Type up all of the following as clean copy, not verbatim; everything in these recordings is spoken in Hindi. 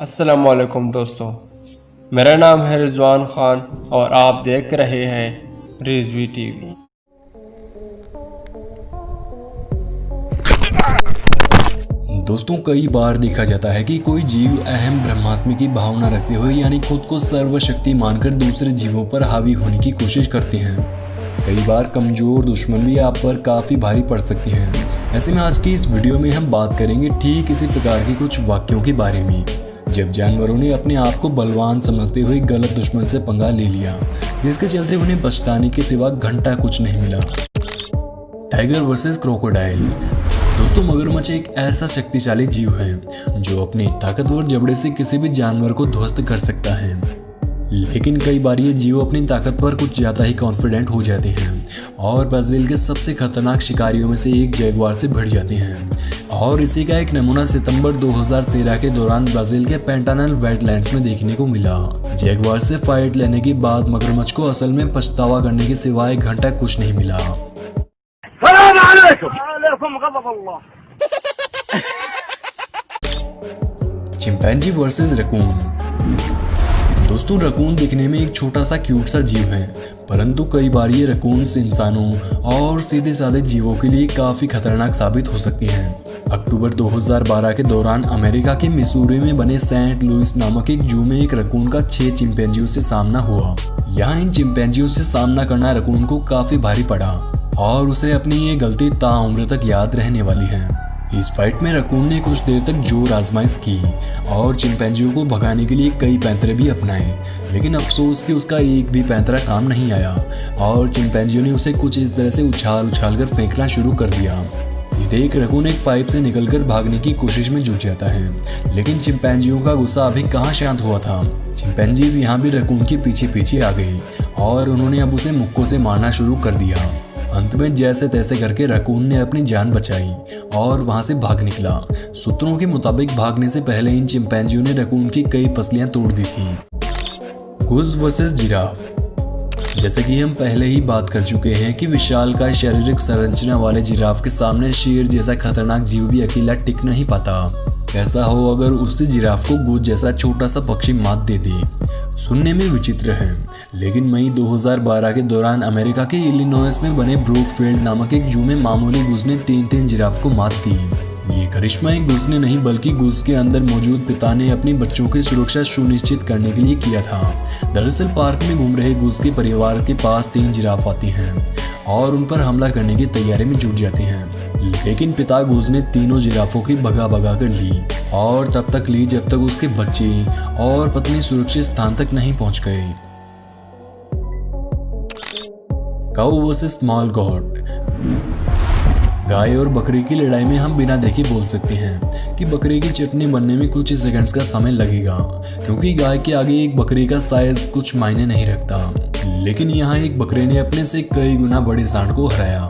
अस्सलामुअलैकुम दोस्तों, मेरा नाम है रिजवान ख़ान और आप देख रहे हैं रिजवी टीवी। दोस्तों, कई बार देखा जाता है कि कोई जीव अहम ब्रह्मास्मि की भावना रखते हुए यानी खुद को सर्वशक्ति मानकर दूसरे जीवों पर हावी होने की कोशिश करते हैं। कई बार कमजोर दुश्मन भी आप पर काफ़ी भारी पड़ सकते हैं। ऐसे में आज की इस वीडियो में हम बात करेंगे ठीक इसी प्रकार के कुछ वाक्यों के बारे में, जब जानवरों ने अपने आप को बलवान समझते हुए गलत दुश्मन से पंगा ले लिया, जिसके चलते उन्हें पछताने के सिवा घंटा कुछ नहीं मिला। Tiger versus crocodile. दोस्तों, मगरमच्छ एक ऐसा शक्तिशाली जीव है जो अपने ताकतवर जबड़े से किसी भी जानवर को ध्वस्त कर सकता है। लेकिन कई बार ये जीव अपनी ताकत पर कुछ ज़्यादा ही कॉन्फिडेंट हो जाते हैं और ब्राज़ील के सबसे खतरनाक शिकारियों में से एक जैगुआर से भिड़ जाते हैं। और इसी का एक नमूना सितंबर 2013 के दौरान ब्राज़ील के पैंटानल वेटलैंड्स में देखने को मिला। जैगुआर से फाइट लेने के बाद मगरमच्छ को असल में पछतावा करने के सिवाय घंटा कुछ नहीं मिला। Chimpanzee versus raccoon. दोस्तों, रकून दिखने में एक छोटा सा क्यूट सा जीव है, परंतु कई बार ये रकून इंसानों और सीधे साधे जीवों के लिए काफी खतरनाक साबित हो सकती हैं। अक्टूबर 2012 के दौरान अमेरिका के मिसूरी में बने सेंट लुइस नामक एक जू में एक रकून का 6 चिंपैंजियों से सामना हुआ। यहाँ इन चिंपैंजियों से सामना करना रकून को काफी भारी पड़ा और उसे अपनी ये गलती ताउम्र तक याद रहने वाली है। इस फाइट में रकून ने कुछ देर तक जोर आजमाइश की और चिंपैंजियों को भगाने के लिए कई पैंतरे भी अपनाए, लेकिन अफसोस कि उसका एक भी पैंतरा काम नहीं आया और चिंपैंजियों ने उसे कुछ इस तरह से उछाल उछाल कर फेंकना शुरू कर दिया। ये देख रकून एक पाइप से निकलकर भागने की कोशिश में जुट जाता है, लेकिन चिंपैंजियों का गुस्सा अभी कहाँ शांत हुआ था। चिंपैंजीज यहाँ भी रकून के पीछे पीछे आ गई और उन्होंने अब उसे मुक्कों से मारना शुरू कर दिया। अंत में जैसे तैसे करके रकून ने अपनी जान बचाई और वहां से भाग निकला। सूत्रों के मुताबिक भागने से पहले इन चिंपैंजियों ने रकून की कई पसलियां तोड़ दी थीं। गुज वर्सेस जिराफ। जैसे कि हम पहले ही बात कर चुके हैं कि विशालकाय शारीरिक संरचना वाले जिराफ के सामने शेर जैसा खतरनाक जीव भी अकेला टिक नहीं पाता। कैसा हो अगर उसी जिराफ को गुज जैसा छोटा सा पक्षी मात दे दे। सुनने में विचित्र है, लेकिन मई 2012 के दौरान अमेरिका के इलिनॉइस में बने ब्रूकफील्ड नामक एक जू में मामूली गुज ने 3 जिराफ को मात दी। ये करिश्मा एक गुज ने नहीं बल्कि गुज के अंदर मौजूद पिता ने अपनी बच्चों की सुरक्षा सुनिश्चित करने के लिए किया था। दरअसल पार्क में घूम रहे गुज के परिवार के पास 3 जिराफ आती हैं और उन पर हमला करने की तैयारी में जुट जाती हैं, लेकिन पिता गुज ने तीनों जिराफों की भगा भगा कर ली और तब तक ली जब तक उसके बच्चे और पत्नी सुरक्षित स्थान तक नहीं पहुंच गए। काऊ वर्सेस स्मॉल गॉट। गाय और बकरी की लड़ाई में हम बिना देखे बोल सकते हैं कि बकरी की चटनी बनने में कुछ ही सेकंड्स का समय लगेगा, क्योंकि गाय के आगे एक बकरी का साइज कुछ मायने नहीं रखता। लेकिन यहाँ एक बकरे ने अपने से कई गुना बड़े सांड को हराया।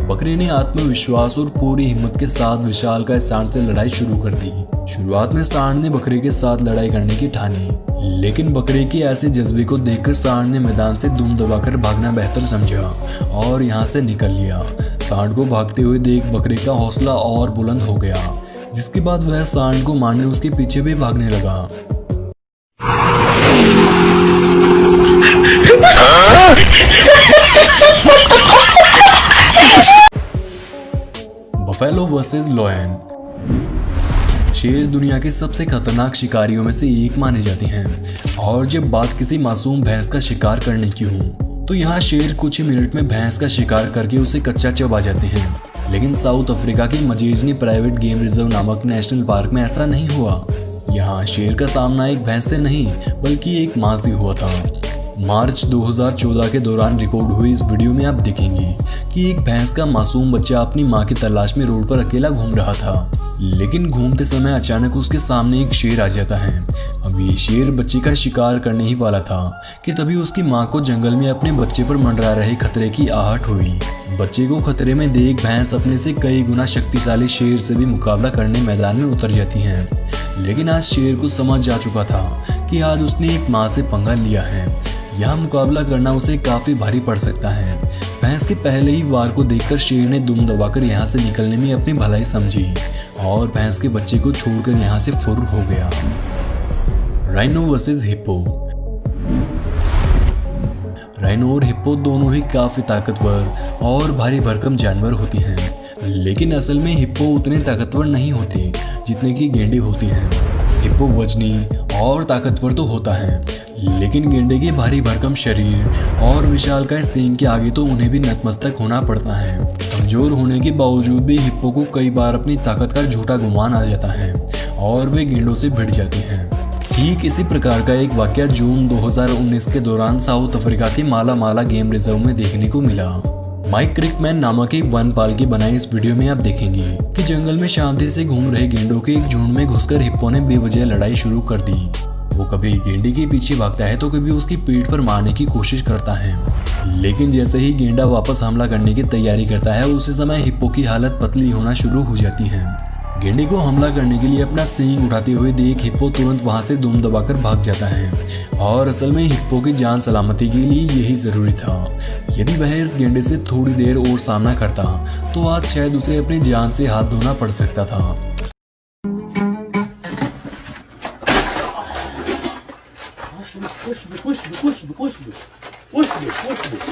बकरे ने आत्मविश्वास और पूरी हिम्मत के साथ विशालकाय सांड से लड़ाई शुरू कर दी। शुरुआत में सांड ने बकरे के साथ लड़ाई करने की ठानी, लेकिन बकरे के ऐसे जज्बे को देखकर सांड ने मैदान से दुम दबाकर भागना बेहतर समझा और यहाँ से निकल लिया। सांड को भागते हुए देख बकरे का हौसला और बुलंद हो गया, जिसके बाद वह सांड को मारने उसके पीछे भी भागने लगा। Buffalo versus lion. शेर दुनिया के सबसे खतरनाक शिकारियों में से एक माने जाते हैं और जब बात किसी मासूम भैंस का शिकार करने की हो तो यहाँ शेर कुछ ही मिनट में भैंस का शिकार करके उसे कच्चा चबा जाते हैं। लेकिन साउथ अफ्रीका के मजेजनी प्राइवेट गेम रिजर्व नामक नेशनल पार्क में ऐसा नहीं हुआ। यहाँ शेर का सामना एक भैंस से नहीं बल्कि एक मां से हुआ था। मार्च 2014 के दौरान रिकॉर्ड हुई इस वीडियो में आप देखेंगे कि एक भैंस का मासूम बच्चा अपनी मां की तलाश में रोड पर अकेला घूम रहा था, लेकिन घूमते समय अचानक उसके सामने एक शेर आ जाता है। अब ये शेर बच्चे का शिकार करने ही वाला था कि तभी उसकी मां को जंगल में अपने बच्चे पर मंडरा रहे खतरे की आहट हुई। बच्चे को खतरे में देख भैंस अपने से कई गुना शक्तिशाली शेर से भी मुकाबला करने मैदान में उतर जाती है। लेकिन आज शेर को समझ आ चुका था कि आज उसने एक मां से पंगा लिया है। यह मुकाबला करना उसे काफी भारी पड़ सकता है। भैंस के पहले ही वार को देखकर शेर ने दुम दबाकर यहाँ से निकलने में अपनी भलाई समझी और भैंस के बच्चे को छोड़कर यहाँ से फुर्र हो गया। Rhino versus hippo. राइनो और हिप्पो दोनों ही काफी ताकतवर और भारी भरकम जानवर होती हैं, लेकिन असल में हिप्पो उतने ताकतवर नहीं होते जितने की गेंडे होती हैं। हिप्पो वजनी और ताकतवर तो होता है, लेकिन गेंडे के भारी भरकम शरीर और विशालकाय सींग के आगे तो उन्हें भी नतमस्तक होना पड़ता है। कमजोर होने के बावजूद भी हिप्पो को कई बार अपनी ताकत का झूठा गुमान आ जाता है और वे गेंडों से भिड़ जाती हैं। ठीक इसी प्रकार का एक वाकया जून 2019 के दौरान साउथ अफ्रीका के माला माला गेम रिजर्व में देखने को मिला। माइक क्रिकमैन नामक एक वनपाल की बनाई इस वीडियो में आप देखेंगे कि जंगल में शांति से घूम रहे गेंडों के एक झुंड में घुसकर हिप्पो ने बेवजह लड़ाई शुरू कर दी। वो कभी गेंडे के पीछे भागता है तो कभी उसकी पीठ पर मारने की कोशिश करता है, लेकिन जैसे ही गेंडा वापस हमला करने की तैयारी करता है उसी समय हिप्पो की हालत पतली होना शुरू हो जाती है। गेंडे को हमला करने के लिए अपना सींग उठाते हुए देख हिप्पो तुरंत वहां से दुम दबाकर भाग जाता है, और असल में हिप्पो की जान सलामती के लिए यही जरूरी था। यदि वह इस गेंडे से थोड़ी देर और सामना करता तो आज शायद उसे अपनी जान से हाथ धोना पड़ सकता था।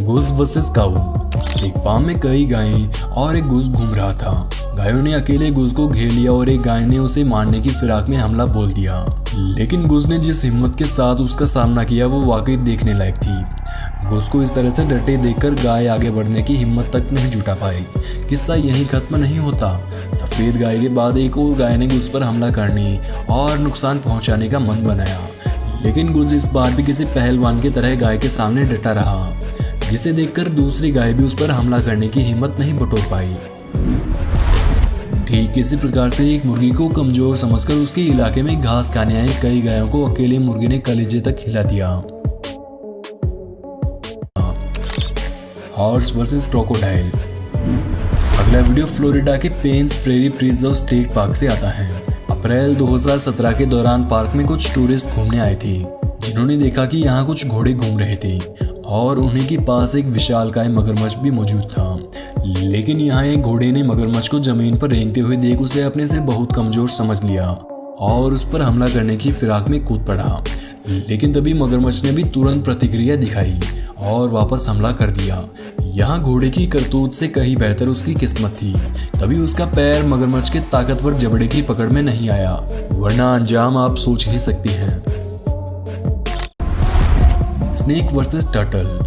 गुज वर्सेस काऊ। एक फार्म में कई गायें और एक गुज घूम रहा था। गायों ने अकेले गुज को घेर लिया और एक गाय ने उसे मारने की फिराक में हमला बोल दिया, लेकिन गुज ने जिस हिम्मत के साथ उसका सामना किया वो वाकई देखने लायक थी। गुज को इस तरह से डटे देखकर गाय आगे बढ़ने की हिम्मत तक नहीं जुटा पाई। किस्सा यहीं खत्म नहीं होता। सफेद गाय के बाद एक और गाय ने गुज पर हमला करने और नुकसान पहुंचाने का मन बनाया, लेकिन गुज इस बार भी किसी पहलवान की तरह गाय के सामने डटा रहा, जिसे देखकर दूसरी गाय भी उस पर हमला करने की हिम्मत नहीं बटोर पाई। ठीक इसी प्रकार से एक मुर्गी को कमजोर समझकर उसके इलाके में घास खाने आए कई गायों को अकेले मुर्गी ने कलेजे तक हिला दिया। Horse versus crocodile. अगला वीडियो फ्लोरिडा के Paynes Prairie Preserve State Park से आता है। अप्रैल 2017 के दौरान पार्क में कुछ टूरिस्ट घूमने आए थे, जिन्होंने देखा कि यहाँ कुछ घोड़े घूम रहे थे और उन्हीं के पास एक विशालकाय मगरमच्छ भी मौजूद था। लेकिन यहाँ एक घोड़े ने मगरमच्छ को जमीन पर रेंगते हुए देख उसे अपने से बहुत कमजोर समझ लिया और उस पर हमला करने की फिराक में कूद पड़ा। लेकिन तभी मगरमच्छ ने भी तुरंत प्रतिक्रिया दिखाई और वापस हमला कर दिया। यहाँ घोड़े की करतूत से कहीं बेहतर उसकी किस्मत थी। तभी उसका पैर मगरमच्छ के ताकतवर जबड़े की पकड़ में नहीं आया, वरना अंजाम आप सोच ही सकती हैं। Snake versus turtle.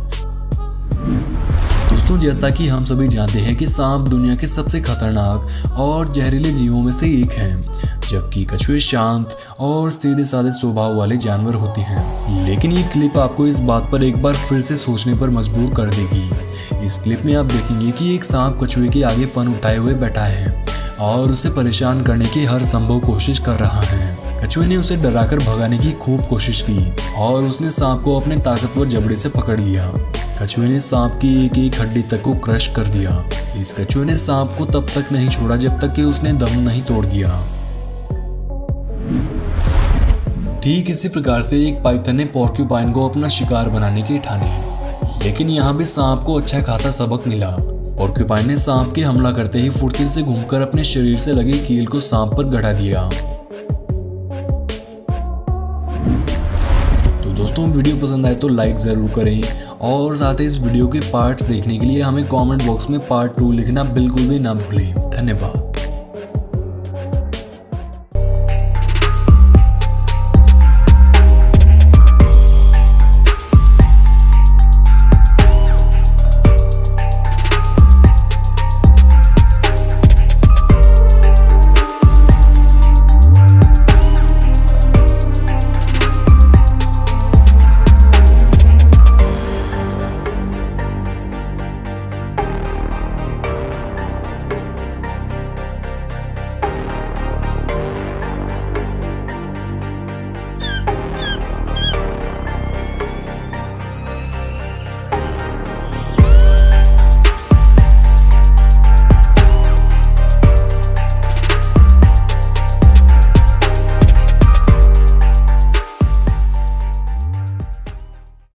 दोस्तों, जैसा कि हम सभी जानते हैं कि सांप दुनिया के सबसे खतरनाक और जहरीले जीवों में से एक है, जबकि कछुए शांत और सीधे साधे स्वभाव वाले जानवर होते हैं। लेकिन ये क्लिप आपको इस बात पर एक बार फिर से सोचने पर मजबूर कर देगी। इस क्लिप में आप देखेंगे कि एक सांप कछुए के आगे फन उठाए हुए बैठा है और उसे परेशान करने की हर संभव कोशिश कर रहा है। कछुए ने उसे डराकर भगाने की खूब कोशिश की और उसने सांप को अपने ताकतवर जबड़े से पकड़ लिया। कछुए ने सांप की एक एक हड्डी तक को क्रश कर दिया। इस कछुए ने सांप को तब तक नहीं छोड़ा जब तक कि उसने दम नहीं तोड़ दिया। ठीक इसी प्रकार से एक पाइथन ने पोर्क्यूपाइन को अपना शिकार बनाने की ठानी, लेकिन यहाँ भी सांप को अच्छा खासा सबक मिला। पोर्क्यूपाइन ने सांप के हमला करते ही फुर्ती से घूमकर अपने शरीर से लगे कील को सांप पर गड़ा दिया। तो दोस्तों, वीडियो पसंद आए तो लाइक जरूर करें और साथ ही इस वीडियो के पार्ट्स देखने के लिए हमें कमेंट बॉक्स में पार्ट 2 लिखना बिल्कुल भी ना भूलें। धन्यवाद।